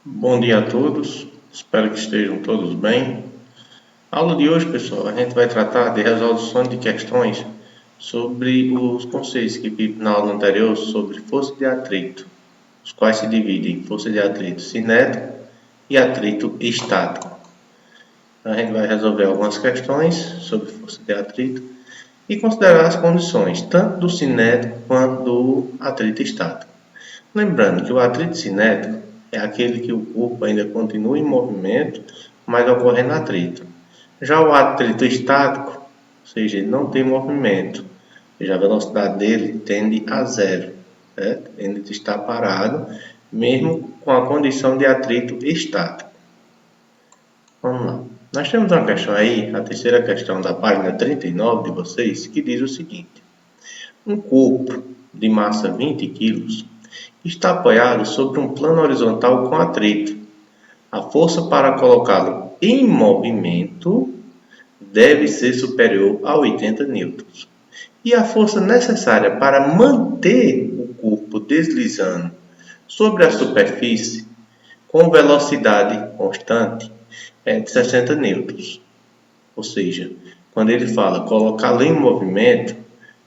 Bom dia a todos, espero que estejam todos bem. A aula de hoje, pessoal, a gente vai tratar de resolução de questões sobre os conceitos que vimos na aula anterior sobre força de atrito, os quais se dividem em força de atrito cinético e atrito estático. A gente vai resolver algumas questões sobre força de atrito e considerar as condições tanto do cinético quanto do atrito estático. Lembrando que o atrito cinético é aquele que o corpo ainda continua em movimento, mas ocorrendo atrito. Já o atrito estático, ou seja, ele não tem movimento, ou seja, a velocidade dele tende a zero, certo? Ele está parado, mesmo com a condição de atrito estático. Vamos lá. Nós temos uma questão aí, a terceira questão da página 39 de vocês, que diz o seguinte: um corpo de massa 20 kg está apoiado sobre um plano horizontal com atrito. A força para colocá-lo em movimento deve ser superior a 80 newtons. E a força necessária para manter o corpo deslizando sobre a superfície com velocidade constante é de 60 newtons. Ou seja, quando ele fala colocá-lo em movimento,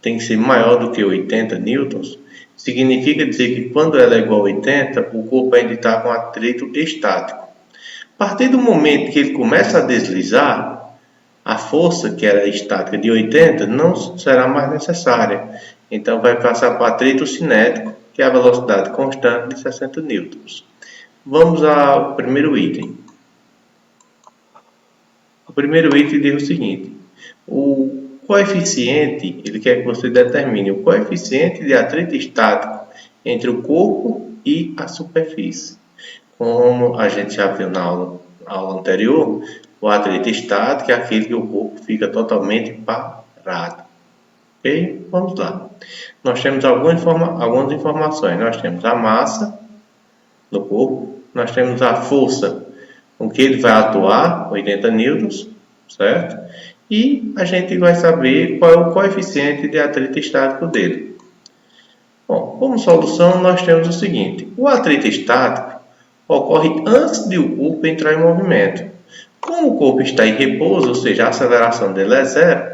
tem que ser maior do que 80 newtons, significa dizer que quando ela é igual a 80, o corpo ainda está com atrito estático. A partir do momento que ele começa a deslizar, a força que era estática de 80 não será mais necessária. Então vai passar para o atrito cinético, que é a velocidade constante de 60 newtons. Vamos ao primeiro item. O primeiro item diz o seguinte: o coeficiente, ele quer que você determine o coeficiente de atrito estático entre o corpo e a superfície. Como a gente já viu na aula anterior, o atrito estático é aquele que o corpo fica totalmente parado. Ok? Vamos lá. Nós temos algumas informações. Nós temos a massa do corpo, nós temos a força com que ele vai atuar, 80 newtons, certo? E a gente vai saber qual é o coeficiente de atrito estático dele. Bom, como solução, nós temos o seguinte: o atrito estático ocorre antes de o corpo entrar em movimento. Como o corpo está em repouso, ou seja, a aceleração dele é zero,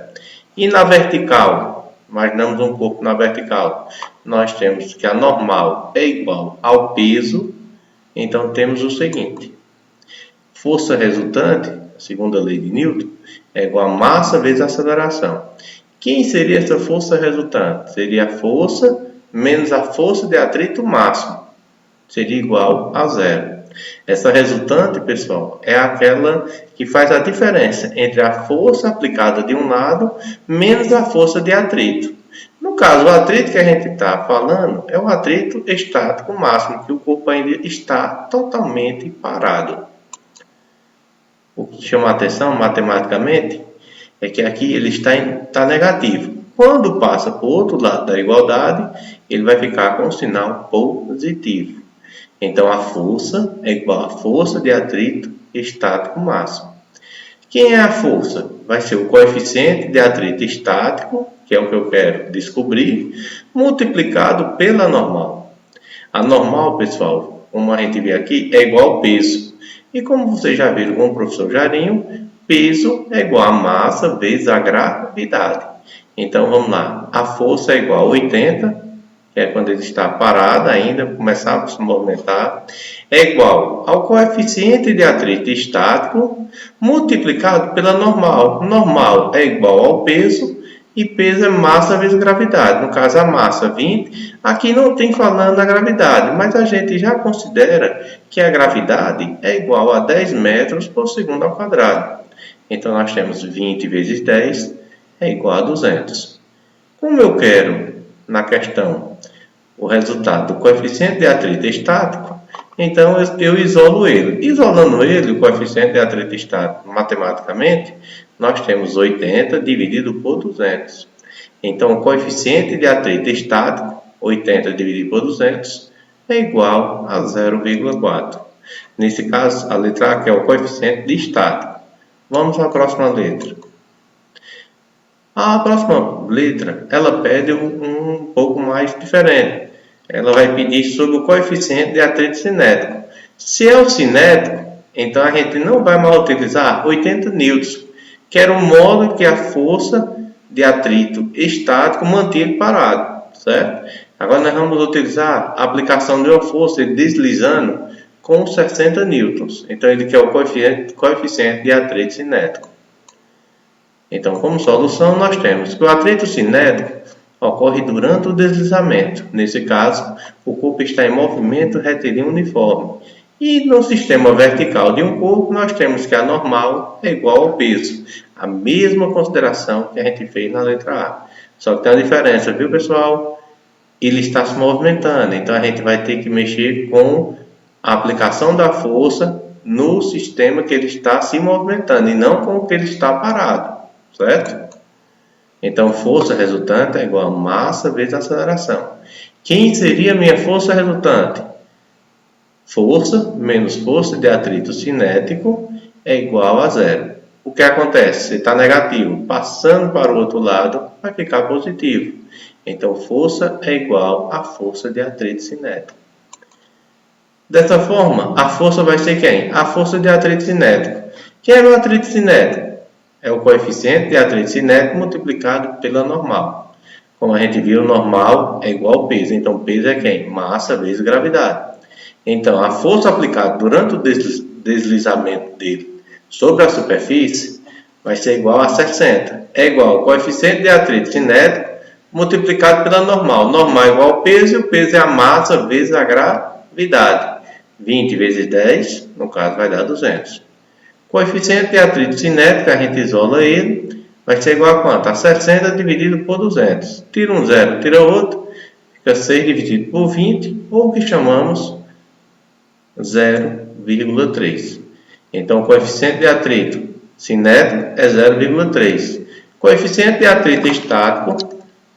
e na vertical, imaginamos um corpo na vertical, nós temos que a normal é igual ao peso, então temos o seguinte: força resultante, segundo a lei de Newton, é igual a massa vezes a aceleração. Quem seria essa força resultante? Seria a força menos a força de atrito máximo. Seria igual a zero. Essa resultante, pessoal, é aquela que faz a diferença entre a força aplicada de um lado menos a força de atrito. No caso, o atrito que a gente está falando é o atrito estático máximo, que o corpo ainda está totalmente parado. O que chama a atenção matematicamente é que aqui ele está negativo. Quando passa para o outro lado da igualdade, ele vai ficar com o sinal positivo. Então, a força é igual à força de atrito estático máximo. Quem é a força? Vai ser o coeficiente de atrito estático, que é o que eu quero descobrir, multiplicado pela normal. A normal, pessoal, como a gente vê aqui, é igual ao peso. E como vocês já viram com o professor Jarinho, peso é igual a massa vezes a gravidade. Então, vamos lá. A força é igual a 80, que é quando ele está parado ainda, começar a se movimentar, é igual ao coeficiente de atrito estático multiplicado pela normal. Normal é igual ao peso, e peso é massa vezes gravidade. No caso, a massa 20. Aqui não tem falando a gravidade, mas a gente já considera que a gravidade é igual a 10 metros por segundo ao quadrado. Então, nós temos 20 vezes 10 é igual a 200. Como eu quero, na questão, o resultado do coeficiente de atrito estático, então eu isolo ele. Isolando ele, o coeficiente de atrito estático, matematicamente, nós temos 80 dividido por 200. Então, o coeficiente de atrito estático, 80 dividido por 200, é igual a 0,4. Nesse caso, a letra A, que é o coeficiente de estático. Vamos à próxima letra. A próxima letra, ela pede um pouco mais diferente. Ela vai pedir sobre o coeficiente de atrito cinético. Se é o cinético, então a gente não vai mais utilizar 80 newtons, que era o módulo que a força de atrito estático mantinha ele parado, certo? Agora nós vamos utilizar a aplicação de uma força deslizando com 60 newtons. Então ele quer o coeficiente de atrito cinético. Então, como solução, nós temos que o atrito cinético ocorre durante o deslizamento. Nesse caso, o corpo está em movimento retilíneo uniforme. E no sistema vertical de um corpo, nós temos que a normal é igual ao peso. A mesma consideração que a gente fez na letra A. Só que tem uma diferença, viu, pessoal? Ele está se movimentando, então a gente vai ter que mexer com a aplicação da força no sistema que ele está se movimentando e não com o que ele está parado, certo? Então, força resultante é igual a massa vezes aceleração. Quem seria a minha força resultante? Força menos força de atrito cinético é igual a zero. O que acontece? Se está negativo, passando para o outro lado, vai ficar positivo. Então, força é igual a força de atrito cinético. Dessa forma, a força vai ser quem? A força de atrito cinético. Quem é o atrito cinético? É o coeficiente de atrito cinético multiplicado pela normal. Como a gente viu, normal é igual ao peso. Então, peso é quem? Massa vezes gravidade. Então, a força aplicada durante o deslizamento dele sobre a superfície vai ser igual a 60. É igual ao coeficiente de atrito cinético multiplicado pela normal. Normal é igual ao peso e o peso é a massa vezes a gravidade. 20 vezes 10, no caso, vai dar 200. Coeficiente de atrito cinético, a gente isola ele, vai ser igual a quanto? A 60 dividido por 200. Tira um zero, tira outro, fica 6 dividido por 20, ou o que chamamos 0,3. Então, o coeficiente de atrito cinético é 0,3. Coeficiente de atrito estático,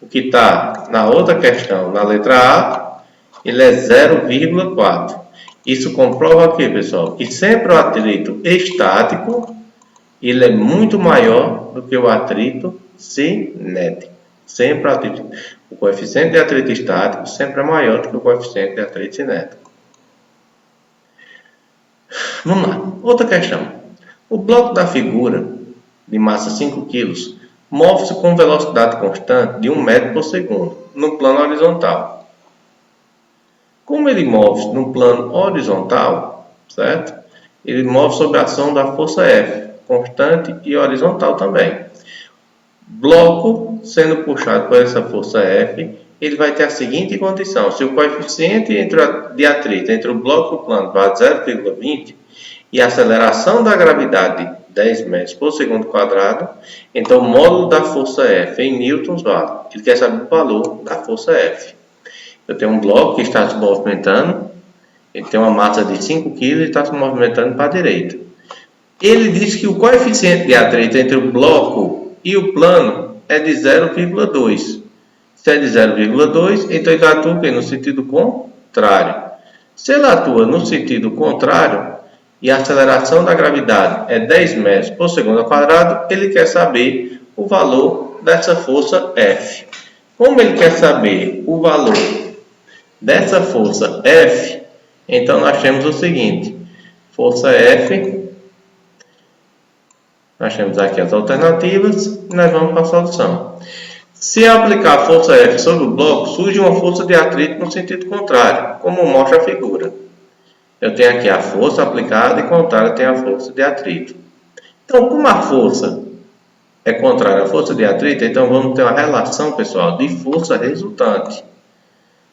o que está na outra questão, na letra A, ele é 0,4. Isso comprova aqui, pessoal, que sempre o atrito estático ele é muito maior do que o atrito cinético. Sempre o coeficiente de atrito estático sempre é maior do que o coeficiente de atrito cinético. Vamos lá, outra questão. O bloco da figura de massa 5 kg move-se com velocidade constante de 1 metro por segundo no plano horizontal. Como ele move no plano horizontal, certo? Ele move sob a ação da força F, constante e horizontal também. Bloco sendo puxado por essa força F, ele vai ter a seguinte condição: se o coeficiente de atrito entre o bloco e o plano vale 0,20 e a aceleração da gravidade 10 metros por segundo quadrado, então o módulo da força F em newtons vale. Ele quer saber o valor da força F. Eu tenho um bloco que está se movimentando, ele tem uma massa de 5 kg e está se movimentando para a direita. Ele diz que o coeficiente de atrito entre o bloco e o plano é de 0,2. Se é de 0,2, então ele atua no sentido contrário. Se ele atua no sentido contrário e a aceleração da gravidade é 10 metros por segundo ao quadrado, ele quer saber o valor dessa força F. Como ele quer saber o valor dessa força F, então nós temos o seguinte: força F, nós temos aqui as alternativas e nós vamos para a solução. Se aplicar a força F sobre o bloco, surge uma força de atrito no sentido contrário, como mostra a figura. Eu tenho aqui a força aplicada e contrária tem a força de atrito. Então, como a força é contrária à força de atrito, então vamos ter uma relação, pessoal, de força resultante.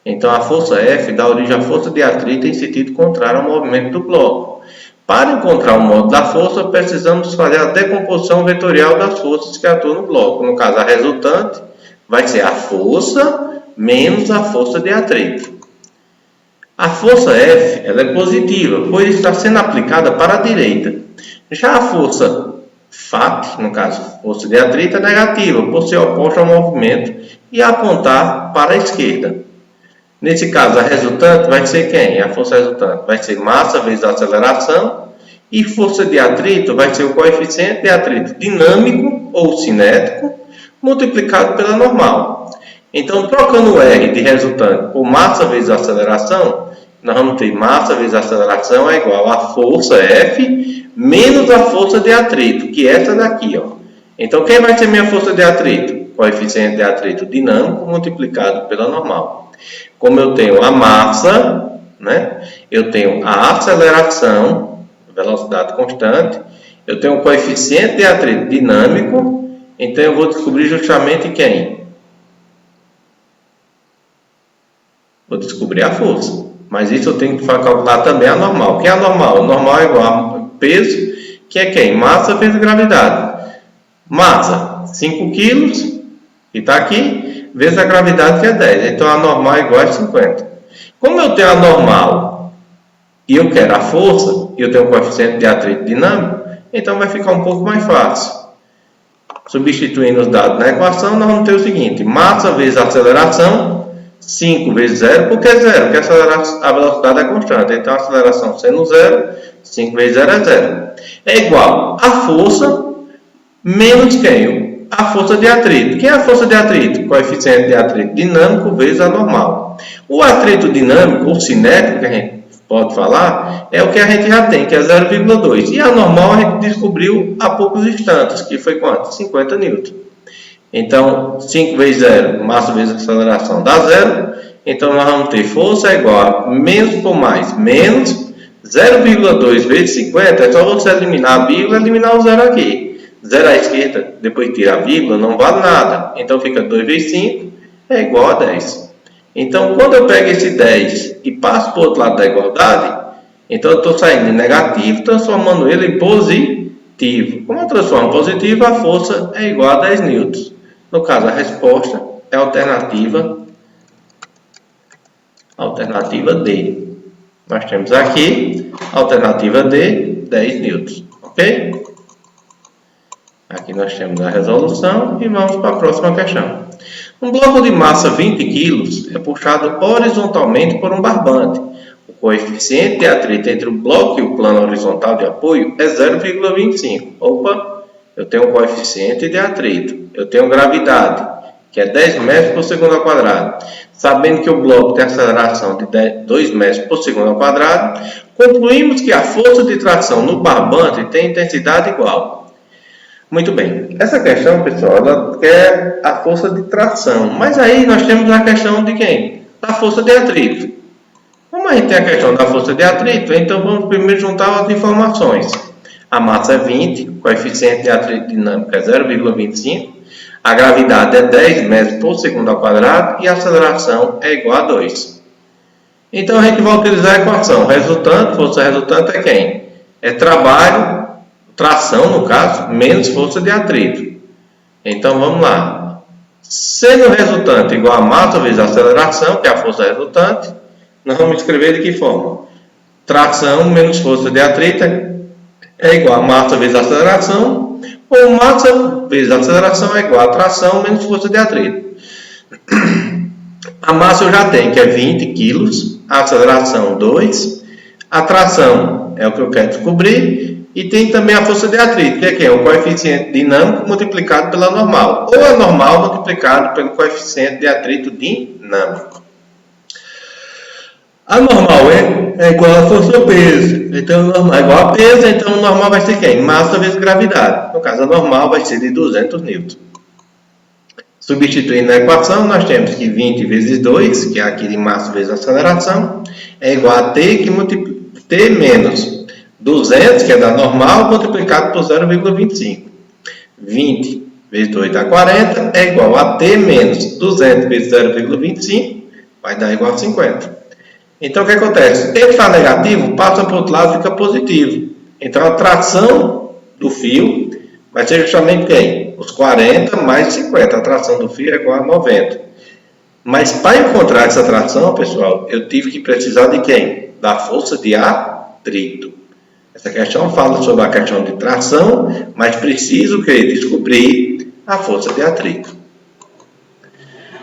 Então, a força F dá origem à força de atrito em sentido contrário ao movimento do bloco. Para encontrar o módulo da força, precisamos fazer a decomposição vetorial das forças que atuam no bloco. No caso, a resultante vai ser a força menos a força de atrito. A força F ela é positiva, pois está sendo aplicada para a direita. Já a força FAT, no caso, força de atrito, é negativa, por ser oposta ao movimento e apontar para a esquerda. Nesse caso, a resultante vai ser quem? A força resultante vai ser massa vezes a aceleração e força de atrito vai ser o coeficiente de atrito dinâmico ou cinético multiplicado pela normal. Então, trocando o R de resultante por massa vezes a aceleração, nós vamos ter massa vezes aceleração é igual a força F menos a força de atrito, que é essa daqui, ó. Então, quem vai ser minha força de atrito? Coeficiente de atrito dinâmico multiplicado pela normal. Como eu tenho a massa, né? Eu tenho a aceleração, velocidade constante, eu tenho o coeficiente de atrito dinâmico, então eu vou descobrir justamente quem? Vou descobrir a força. Mas isso eu tenho que calcular também a normal. Que é a normal? A normal é igual a peso, que é quem? Massa vezes gravidade. Massa, 5 kg, que está aqui, vezes a gravidade, que é 10. Então, a normal é igual a 50. Como eu tenho a normal e eu quero a força, e eu tenho o coeficiente de atrito dinâmico, então vai ficar um pouco mais fácil. Substituindo os dados na equação, nós vamos ter o seguinte: massa vezes aceleração, 5 vezes 0, por que 0? Porque a velocidade é constante. Então, a aceleração sendo 0, 5 vezes 0 é 0. É igual a força menos quem? A força de atrito. Quem é a força de atrito? Coeficiente de atrito dinâmico vezes a normal. O atrito dinâmico, ou cinético, que a gente pode falar, é o que a gente já tem, que é 0,2. E a normal a gente descobriu há poucos instantes, que foi quanto? 50 newtons. Então, 5 vezes 0, massa vezes aceleração, dá 0. Então, nós vamos ter força igual a menos por mais, menos 0,2 vezes 50. É só você eliminar a vírgula e eliminar o 0 aqui. 0 à esquerda, depois tira a vírgula, não vale nada. Então, fica 2 vezes 5 é igual a 10. Então, quando eu pego esse 10 e passo para o outro lado da igualdade, então eu estou saindo de negativo, transformando ele em positivo. Como eu transformo positivo, a força é igual a 10 newtons. No caso, a resposta é a alternativa D. Nós temos aqui a alternativa D, 10 newtons. Ok? Aqui nós temos a resolução e vamos para a próxima questão. Um bloco de massa 20 kg é puxado horizontalmente por um barbante. O coeficiente de atrito entre o bloco e o plano horizontal de apoio é 0,25. Opa, eu tenho um coeficiente de atrito. Eu tenho gravidade, que é 10 metros por segundo ao quadrado. Sabendo que o bloco tem aceleração de 2 metros por segundo ao quadrado, concluímos que a força de tração no barbante tem intensidade igual. Muito bem, essa questão, pessoal, ela quer a força de tração, mas aí nós temos a questão de quem? Da força de atrito. Como a gente tem a questão da força de atrito, então vamos primeiro juntar as informações. A massa é 20, o coeficiente de atrito dinâmico é 0,25, a gravidade é 10 metros por segundo ao quadrado e a aceleração é igual a 2. Então a gente vai utilizar a equação resultante, força resultante é quem? É trabalho, tração, no caso, menos força de atrito. Então, vamos lá. Sendo o resultante igual a massa vezes a aceleração, que é a força resultante, nós vamos escrever de que forma? Tração menos força de atrito é igual a massa vezes a aceleração, ou massa vezes a aceleração é igual a tração menos força de atrito. A massa eu já tenho, que é 20 kg, a aceleração 2, a tração é o que eu quero descobrir, e tem também a força de atrito, que é o coeficiente dinâmico multiplicado pela normal, ou a normal multiplicado pelo coeficiente de atrito dinâmico. A normal é igual a força peso, então normal é igual a peso, então o normal vai ser quem? Massa vezes gravidade. No caso, a normal vai ser de 200 newtons. Substituindo na equação, nós temos que 20 vezes 2, que é aqui de massa vezes aceleração, é igual a T, T menos 200, que é da normal, multiplicado por 0,25. 20 vezes 2 dá 40, é igual a T menos 200 vezes 0,25, vai dar igual a 50. Então, o que acontece? T que está negativo, passa para o outro lado e fica positivo. Então, a tração do fio vai ser justamente quem? Os 40 mais 50. A tração do fio é igual a 90. Mas, para encontrar essa tração, pessoal, eu tive que precisar de quem? Da força de atrito. Essa questão fala sobre a questão de tração, mas preciso descobrir a força de atrito.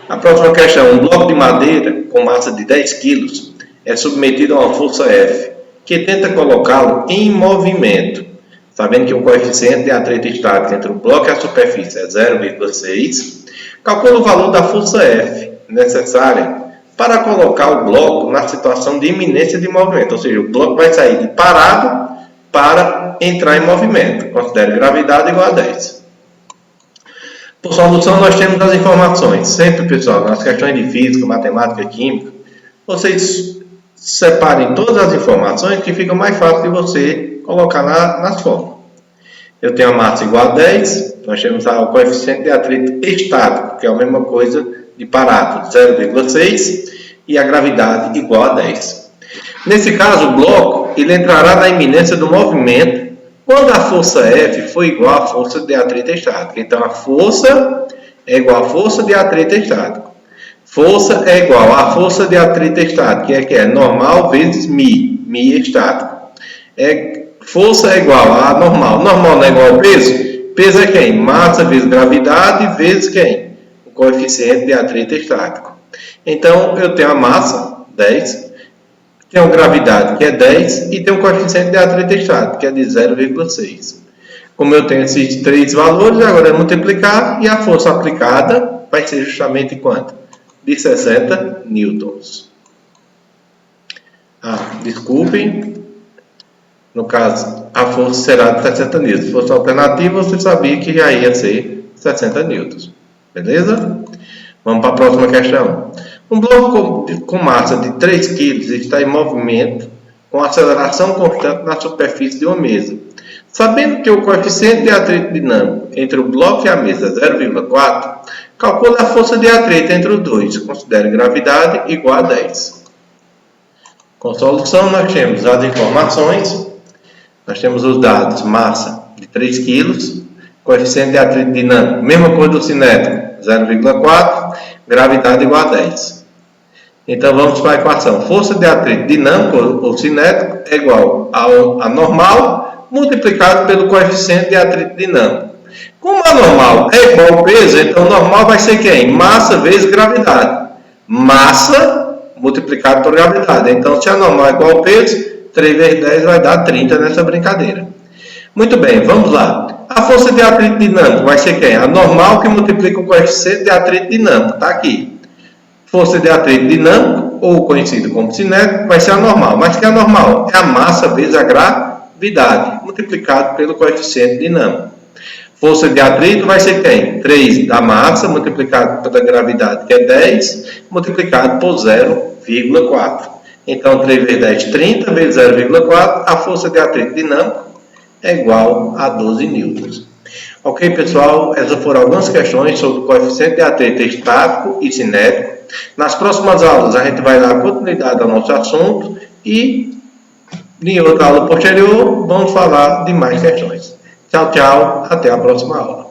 A próxima questão, um bloco de madeira com massa de 10 kg é submetido a uma força F, que tenta colocá-lo em movimento. Sabendo que o coeficiente de atrito estático entre o bloco e a superfície é 0,6, calcula o valor da força F necessária para colocar o bloco na situação de iminência de movimento, ou seja, o bloco vai sair de parado para entrar em movimento. Considere gravidade igual a 10. Por solução, nós temos as informações. Sempre, pessoal, nas questões de física, matemática e química, vocês separem todas as informações que fica mais fácil de você colocar nas fórmulas. Eu tenho a massa igual a 10, nós temos o coeficiente de atrito estático, que é a mesma coisa de parado, 0,6, e a gravidade igual a 10. Nesse caso, o bloco ele entrará na iminência do movimento quando a força F for igual à força de atrito estático. Então, a força é igual à força de atrito estático. Força é igual à força de atrito estático, que é normal vezes μ estático. Força é igual a normal. Normal não é igual ao peso? Peso é quem? Massa vezes gravidade vezes quem? O coeficiente de atrito estático. Então, eu tenho a massa, 10, tenho a gravidade, que é 10, e tenho o coeficiente de atrito estático, que é de 0,6. Como eu tenho esses três valores, agora é multiplicar, e a força aplicada vai ser justamente quanto? De 60 newtons. Desculpem. No caso, a força será de 60 newtons. Se fosse alternativa, você sabia que já ia ser 60 newtons. Beleza? Vamos para a próxima questão. Um bloco com massa de 3 kg está em movimento com aceleração constante na superfície de uma mesa. Sabendo que o coeficiente de atrito dinâmico entre o bloco e a mesa é 0,4, calcule a força de atrito entre os dois. Considere gravidade igual a 10. Com solução, nós temos as informações. Nós temos os dados, massa de 3 kg, coeficiente de atrito dinâmico, mesma coisa do cinético, 0,4, gravidade igual a 10. Então, vamos para a equação. Força de atrito dinâmico, ou cinético, é igual a normal, multiplicado pelo coeficiente de atrito dinâmico. Como a normal é igual ao peso, então normal vai ser quem? Massa vezes gravidade. Massa multiplicado por gravidade. Então, se a normal é igual ao peso, 3 vezes 10 vai dar 30 nessa brincadeira. Muito bem, vamos lá. A força de atrito dinâmico vai ser quem? A normal que multiplica o coeficiente de atrito dinâmico. Está aqui. Força de atrito dinâmico, ou conhecido como cinético, vai ser a normal. Mas que é a normal? É a massa vezes a gravidade, multiplicado pelo coeficiente dinâmico. Força de atrito vai ser quem? 3 da massa, multiplicado pela gravidade, que é 10, multiplicado por 0,4. Então, 3 vezes 10, 30, vezes 0,4, a força de atrito dinâmico é igual a 12 newtons. Ok, pessoal? Essas foram algumas questões sobre o coeficiente de atrito estático e cinético. Nas próximas aulas, a gente vai dar continuidade ao nosso assunto e, em outra aula posterior, vamos falar de mais questões. Tchau, tchau. Até a próxima aula.